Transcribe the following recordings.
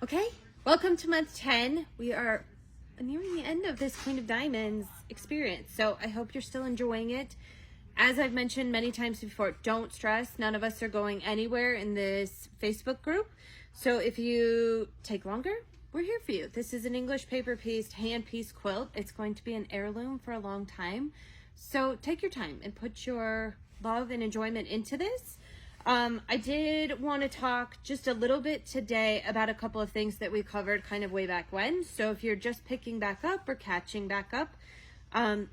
Okay, welcome to month 10. We are nearing the end of this Queen of Diamonds experience, so I hope you're still enjoying it. As I've mentioned many times before, don't stress. None of us are going anywhere in this Facebook group. So if you take longer, we're here for you. This is an English paper pieced hand piece quilt. It's going to be an heirloom for a long time. So take your time and put your love and enjoyment into this. I did want to talk just a little bit today about a couple of things that we covered kind of way back when. So if you're just picking back up or catching back up,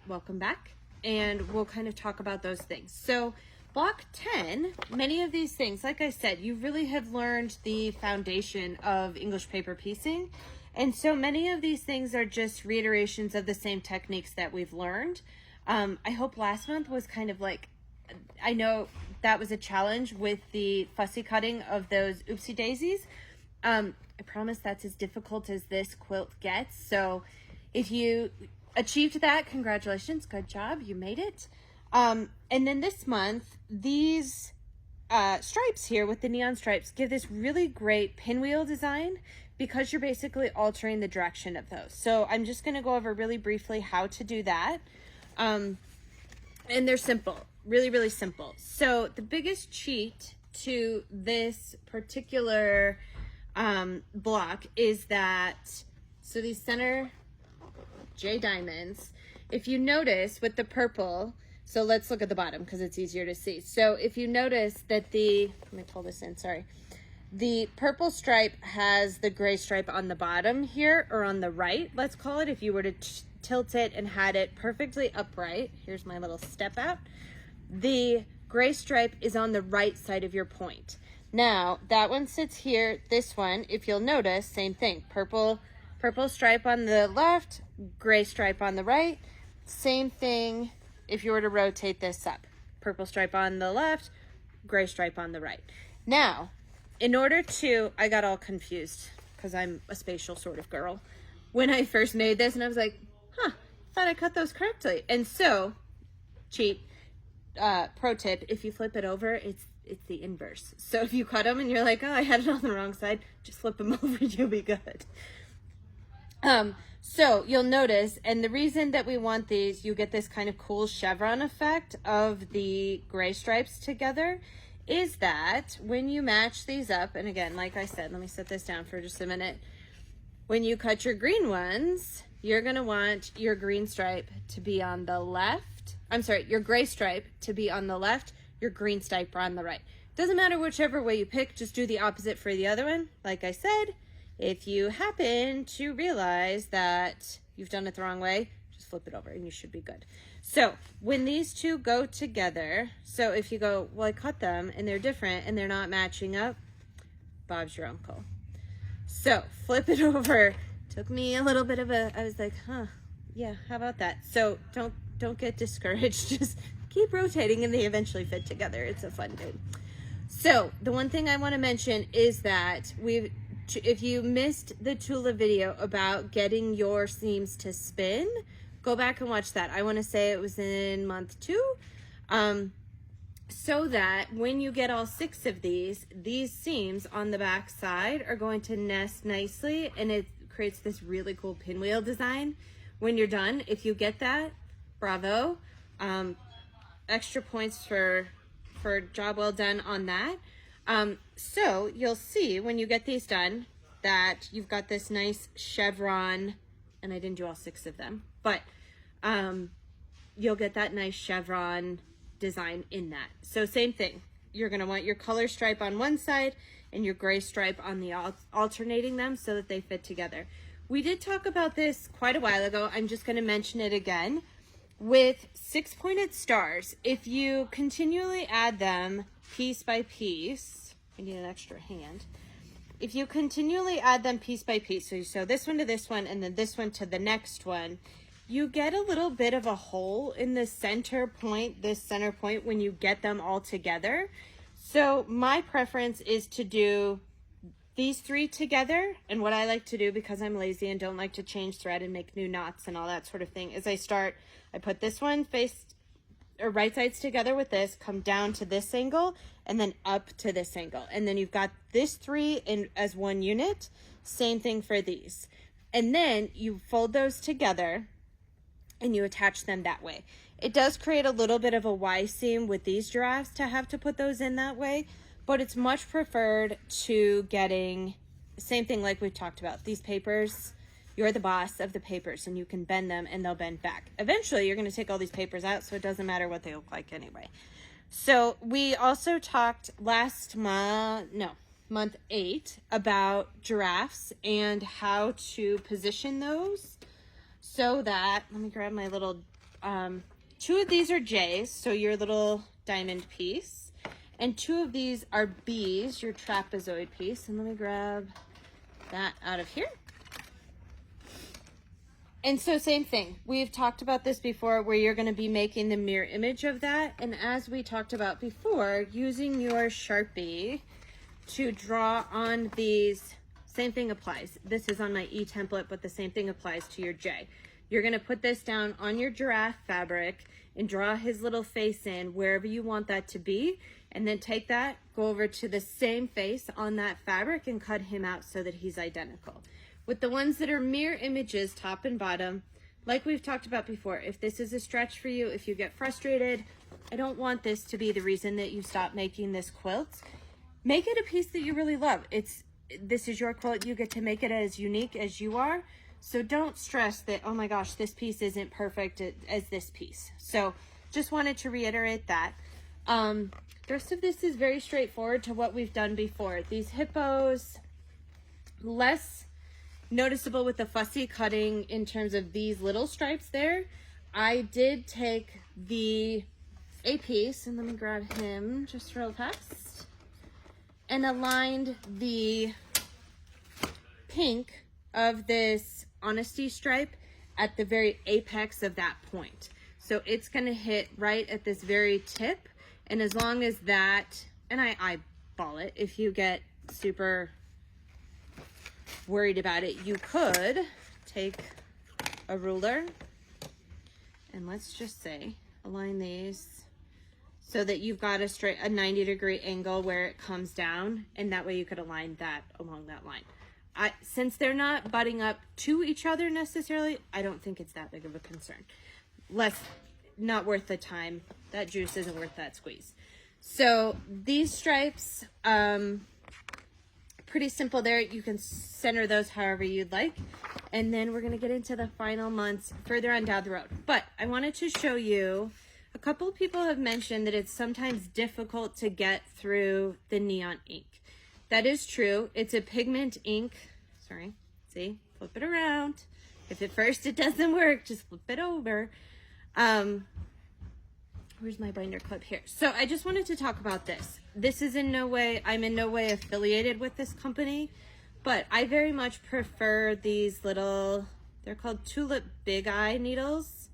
welcome back. And we'll kind of talk about those things. So block 10, many of these things, like I said, you really have learned the foundation of English paper piecing. And so many of these things are just reiterations of the same techniques that we've learned. I hope last month was kind of like, I know that was a challenge with the fussy cutting of those oopsie daisies. I promise that's as difficult as this quilt gets. So if you achieved that, congratulations, good job, you made it. And then this month, these stripes here with the neon stripes give this really great pinwheel design because you're basically altering the direction of those. So I'm just going to go over really briefly how to do that. And they're simple, really, really simple. So the biggest cheat to this particular block is that, so these center J diamonds, if you notice with the purple, so let's look at the bottom because it's easier to see. So if you notice that let me pull this in, sorry. The purple stripe has the gray stripe on the bottom here, or on the right, let's call it, if you were to tilt it and had it perfectly upright. Here's my little step out. The gray stripe is on the right side of your point. Now, that one sits here, this one, if you'll notice, same thing, purple stripe on the left, gray stripe on the right. Same thing if you were to rotate this up. Purple stripe on the left, gray stripe on the right. Now, in order to, I got all confused because I'm a spatial sort of girl when I first made this, and I was like, thought I cut those correctly. And so, cheat, pro tip, if you flip it over, it's the inverse. So if you cut them and you're like, oh, I had it on the wrong side, just flip them over, you'll be good. So you'll notice, and the reason that we want these, you get this kind of cool chevron effect of the gray stripes together, is that when you match these up, and again, like I said, let me set this down for just a minute. When you cut your green ones, you're going to want your green stripe to be on the left. I'm sorry, your gray stripe to be on the left, your green stripe on the right. Doesn't matter whichever way you pick, just do the opposite for the other one. Like I said, if you happen to realize that you've done it the wrong way, just flip it over and you should be good. So when these two go together, so if you go, well, I cut them and they're different and they're not matching up, Bob's your uncle. So flip it over. Took me a little bit of I was like, yeah, how about that? So don't get discouraged. Just keep rotating and they eventually fit together. It's a fun game. So the one thing I want to mention is that if you missed the Tula video about getting your seams to spin, go back and watch that. I want to say it was in month 2. So that when you get all 6 of these seams on the back side are going to nest nicely, and it creates this really cool pinwheel design when you're done. If you get that, bravo. Extra points for job well done on that. So you'll see when you get these done that you've got this nice chevron, and I didn't do all 6 of them, but you'll get that nice chevron design in that. So same thing, you're going to want your color stripe on one side and your gray stripe on the alternating them so that they fit together. We did talk about this quite a while ago. I'm just going to mention it again. With 6-pointed stars, if you continually add them piece by piece, I need an extra hand. If you continually add them piece by piece, so you sew this one to this one and then this one to the next one, you get a little bit of a hole in the center point, this center point, when you get them all together. So my preference is to do these 3 together, and what I like to do, because I'm lazy and don't like to change thread and make new knots and all that sort of thing, is I put this one right sides together with this, come down to this angle, and then up to this angle. And then you've got this 3 in as one unit. Same thing for these. And then you fold those together and you attach them that way. It does create a little bit of a Y seam with these giraffes to have to put those in that way, but it's much preferred to getting, same thing like we talked about, these papers, you're the boss of the papers and you can bend them and they'll bend back. Eventually you're gonna take all these papers out, so it doesn't matter what they look like anyway. So we also talked month 8 about giraffes and how to position those so that, let me grab my little, 2 of these are J's, so your little diamond piece, and 2 of these are B's, your trapezoid piece. And let me grab that out of here. And so same thing, we've talked about this before, where you're going to be making the mirror image of that. And as we talked about before, using your Sharpie to draw on these, same thing applies. This is on my E template, but the same thing applies to your J. You're going to put this down on your giraffe fabric and draw his little face in wherever you want that to be. And then take that, go over to the same face on that fabric and cut him out so that he's identical. With the ones that are mirror images, top and bottom, like we've talked about before, if this is a stretch for you, if you get frustrated, I don't want this to be the reason that you stop making this quilt. Make it a piece that you really love. This is your quilt. You get to make it as unique as you are. So don't stress that, oh my gosh, this piece isn't perfect as this piece. So just wanted to reiterate that. The rest of this is very straightforward to what we've done before. These hippos, less noticeable with the fussy cutting in terms of these little stripes there. I did take a piece, and let me grab him just real fast, and aligned the pink of this honesty stripe at the very apex of that point. So it's going to hit right at this very tip. And as long as that, and I eyeball it, if you get super worried about it, you could take a ruler and let's just say align these so that you've got a 90-degree angle where it comes down, and that way you could align that along that line. Since they're not butting up to each other necessarily, I don't think it's that big of a concern. Not worth the time. That juice isn't worth that squeeze. So these stripes, pretty simple there. You can center those however you'd like. And then we're going to get into the final months further on down the road. But I wanted to show you, a couple of people have mentioned that it's sometimes difficult to get through the neon ink. That is true. It's a pigment ink. Sorry. See? Flip it around. If at first it doesn't work, just flip it over. Where's my binder clip here? So I just wanted to talk about this. This is I'm in no way affiliated with this company, but I very much prefer these little, they're called Tulip Big Eye needles.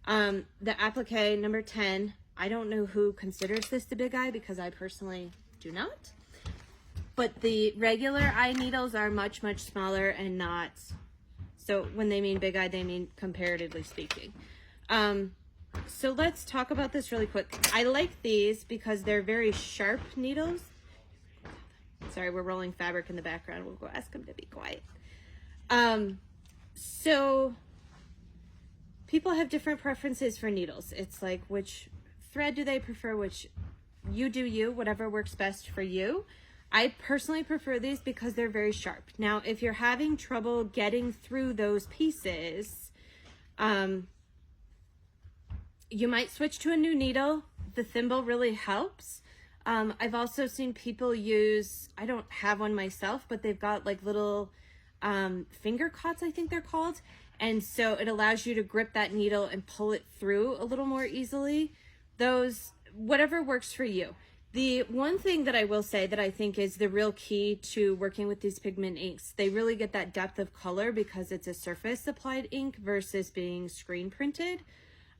The applique number 10, I don't know who considers this the big eye because I personally do not. But the regular eye needles are much, much smaller and not, so when they mean big eye, they mean comparatively speaking. So let's talk about this really quick. I like these because they're very sharp needles. Sorry, we're rolling fabric in the background. We'll go ask them to be quiet. So people have different preferences for needles. It's like, which thread do they prefer, which you do you, whatever works best for you. I personally prefer these because they're very sharp. Now, if you're having trouble getting through those pieces, you might switch to a new needle. The thimble really helps. I've also seen people use, I don't have one myself, but they've got like little finger cots, I think they're called. And so it allows you to grip that needle and pull it through a little more easily. Those, whatever works for you. The one thing that I will say that I think is the real key to working with these pigment inks, they really get that depth of color because it's a surface applied ink versus being screen printed.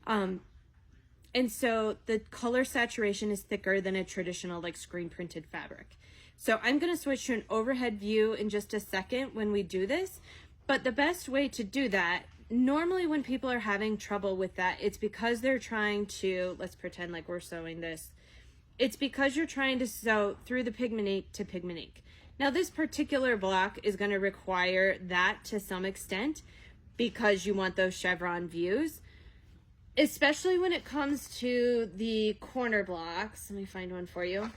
And so the color saturation is thicker than a traditional like screen printed fabric. So I'm going to switch to an overhead view in just a second when we do this. But the best way to do that, normally when people are having trouble with that, it's because they're trying to, let's pretend like we're sewing this It's because you're trying to sew through the pigment ink to pigment ink. Now this particular block is going to require that to some extent because you want those chevron views, especially when it comes to the corner blocks. Let me find one for you.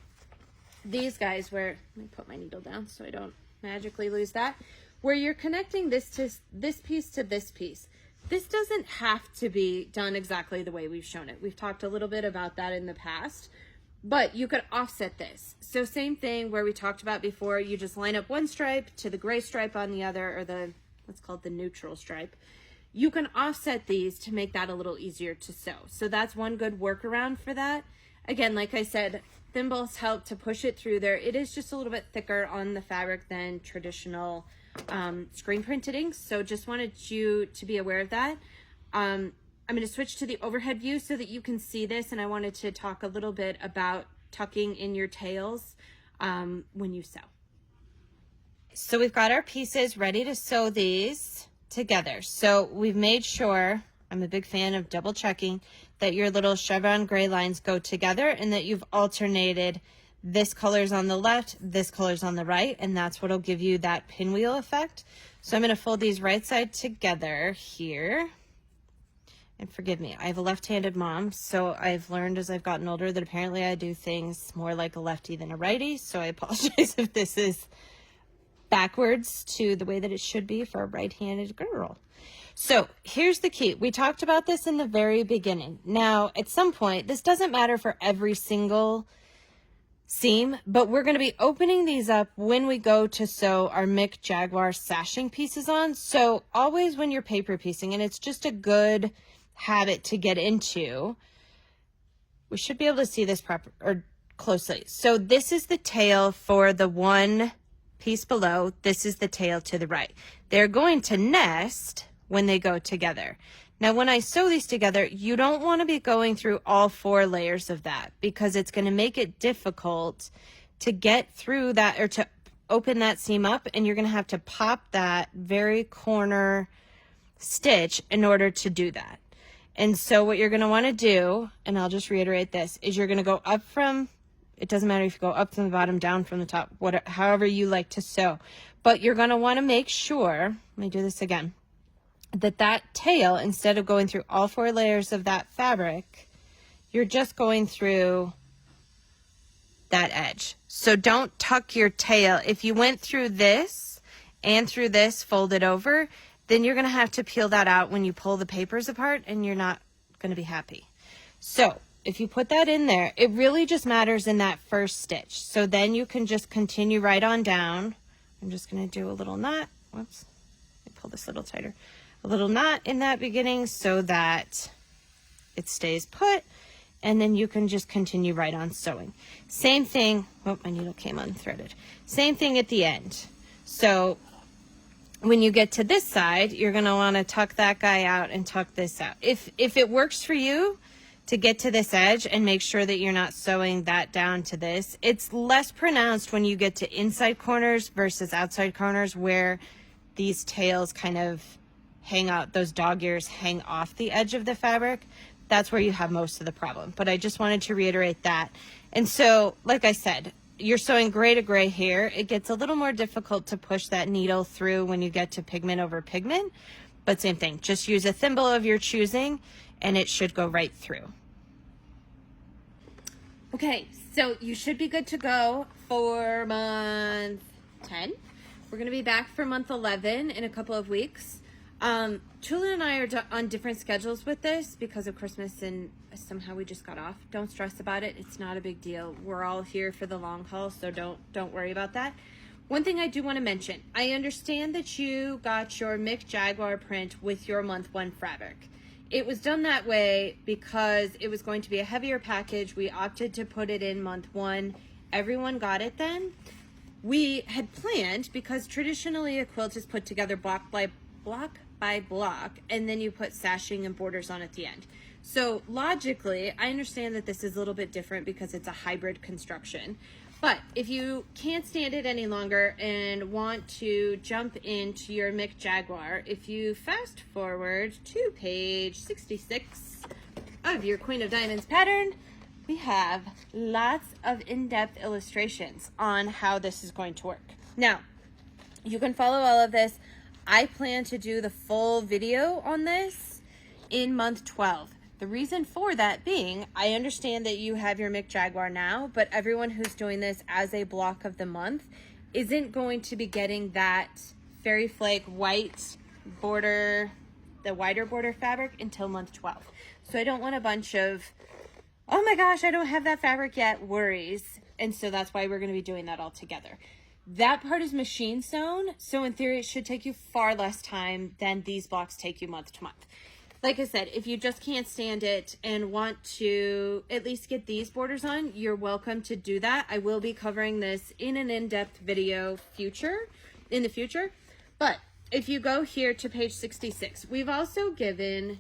These guys where, let me put my needle down so I don't magically lose that, where you're connecting this to this piece to this piece. This doesn't have to be done exactly the way we've shown it. We've talked a little bit about that in the past, but you could offset this. So same thing where we talked about before, you just line up one stripe to the gray stripe on the other, or the, let's call it the neutral stripe. You can offset these to make that a little easier to sew. So that's one good workaround for that. Again, like I said, thimbles help to push it through there. It is just a little bit thicker on the fabric than traditional screen printed inks. So just wanted you to be aware of that. I'm going to switch to the overhead view so that you can see this. And I wanted to talk a little bit about tucking in your tails when you sew. So we've got our pieces ready to sew these together. So we've made sure, I'm a big fan of double checking, that your little chevron gray lines go together and that you've alternated this color's on the left, this color's on the right, and that's what'll give you that pinwheel effect. So I'm going to fold these right side together here. And forgive me, I have a left-handed mom, so I've learned as I've gotten older that apparently I do things more like a lefty than a righty, so I apologize if this is backwards to the way that it should be for a right-handed girl. So here's the key. We talked about this in the very beginning. Now, at some point, this doesn't matter for every single seam, but we're going to be opening these up when we go to sew our Mick Jaguar sashing pieces on. So always when you're paper piecing, and it's just a good habit to get into, we should be able to see this proper or closely. So this is the tail for the one piece below. This is the tail to the right. They're going to nest when they go together. Now, when I sew these together, you don't want to be going through all 4 layers of that because it's going to make it difficult to get through that or to open that seam up, and you're going to have to pop that very corner stitch in order to do that. And so what you're going to want to do, and I'll just reiterate this, is you're going to go up from, it doesn't matter if you go up from the bottom, down from the top, whatever, however you like to sew, but you're going to want to make sure, let me do this again, that tail, instead of going through all 4 layers of that fabric, you're just going through that edge. So don't tuck your tail. If you went through this and through this folded over, then you're going to have to peel that out when you pull the papers apart, and you're not going to be happy. So if you put that in there, it really just matters in that first stitch. So then you can just continue right on down. I'm just going to do a little knot. Whoops. Let me pull this a little tighter. A little knot in that beginning so that it stays put, and then you can just continue right on sewing. Same thing, oh, my needle came unthreaded. Same thing at the end. So when you get to this side, you're going to want to tuck that guy out and tuck this out. If it works for you to get to this edge and make sure that you're not sewing that down to this, it's less pronounced when you get to inside corners versus outside corners where these tails kind of hang out, those dog ears hang off the edge of the fabric. That's where you have most of the problem. But I just wanted to reiterate that. And so, like I said, you're sewing gray to gray here. It gets a little more difficult to push that needle through when you get to pigment over pigment. But same thing, just use a thimble of your choosing and it should go right through. Okay, so you should be good to go for month 10. We're going to be back for month 11 in a couple of weeks. Julie and I are on different schedules with this because of Christmas, and somehow we just got off. Don't stress about it. It's not a big deal. We're all here for the long haul, so don't worry about that. One thing I do want to mention, I understand that you got your Mick Jaguar print with your month 1 fabric. It was done that way because it was going to be a heavier package. We opted to put it in month 1. Everyone got it then. We had planned, because traditionally a quilt is put together block by block, and then you put sashing and borders on at the end. So logically, I understand that this is a little bit different because it's a hybrid construction. But if you can't stand it any longer and want to jump into your Mick Jaguar, if you fast forward to page 66 of your Queen of Diamonds pattern, we have lots of in-depth illustrations on how this is going to work. Now, you can follow all of this. I plan to do the full video on this in month 12. The reason for that being, I understand that you have your Mick Jaguar now, but everyone who's doing this as a block of the month isn't going to be getting that fairy flake white border, the wider border fabric until month 12. So I don't want a bunch of, oh my gosh, I don't have that fabric yet worries. And so that's why we're going to be doing that all together. That part is machine sewn, so in theory it should take you far less time than these blocks take you month to month. Like I said, if you just can't stand it and want to at least get these borders on, you're welcome to do that. I will be covering this in an in-depth video in the future. But if you go here to page 66, we've also given,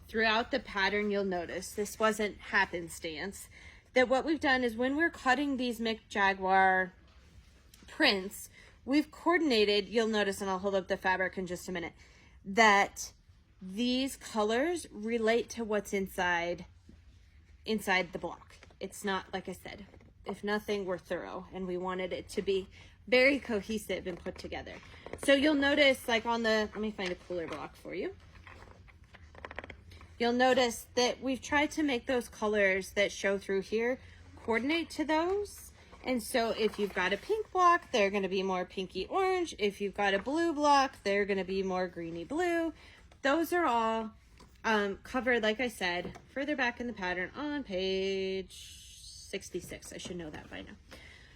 throughout the pattern, you'll notice, this wasn't happenstance, that what we've done is when we're cutting these Mick Jaguar prints, we've coordinated, you'll notice, and I'll hold up the fabric in just a minute, that these colors relate to what's inside the block. It's not, like I said, if nothing, we're thorough, and we wanted it to be very cohesive and put together. So you'll notice, like on the, let me find a cooler block for you. You'll notice that we've tried to make those colors that show through here coordinate to those. And so if you've got a pink block, they're going to be more pinky orange. If you've got a blue block, they're going to be more greeny blue. Those are all covered, like I said, further back in the pattern on page 66. I should know that by now.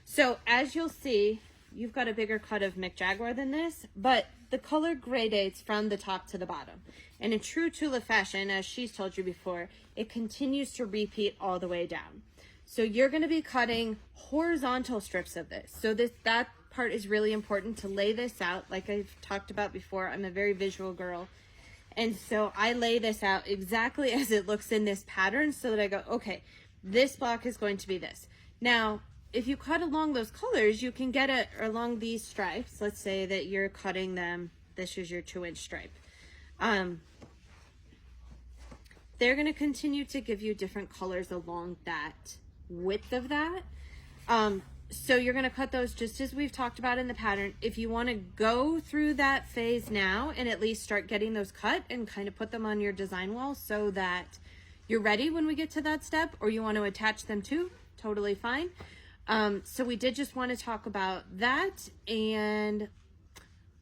So as you'll see, you've got a bigger cut of Mick Jaguar than this, but the color gradates from the top to the bottom. And in true Tula fashion, as she's told you before, it continues to repeat all the way down. So you're going to be cutting horizontal strips of this. So that part is really important to lay this out. Like I've talked about before, I'm a very visual girl. And so I lay this out exactly as it looks in this pattern so that I go, okay, this block is going to be this. Now, if you cut along those colors, you can get it along these stripes. Let's say that you're cutting them. This is your 2-inch stripe. They're going to continue to give you different colors along that width of that. So you're going to cut those just as we've talked about in the pattern. If you want to go through that phase now and at least start getting those cut and kind of put them on your design wall so that you're ready when we get to that step, or you want to attach them to, totally fine. So we did just want to talk about that, and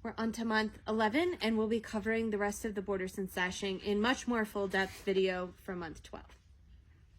we're on to month 11, and we'll be covering the rest of the borders and sashing in much more full depth video for month 12.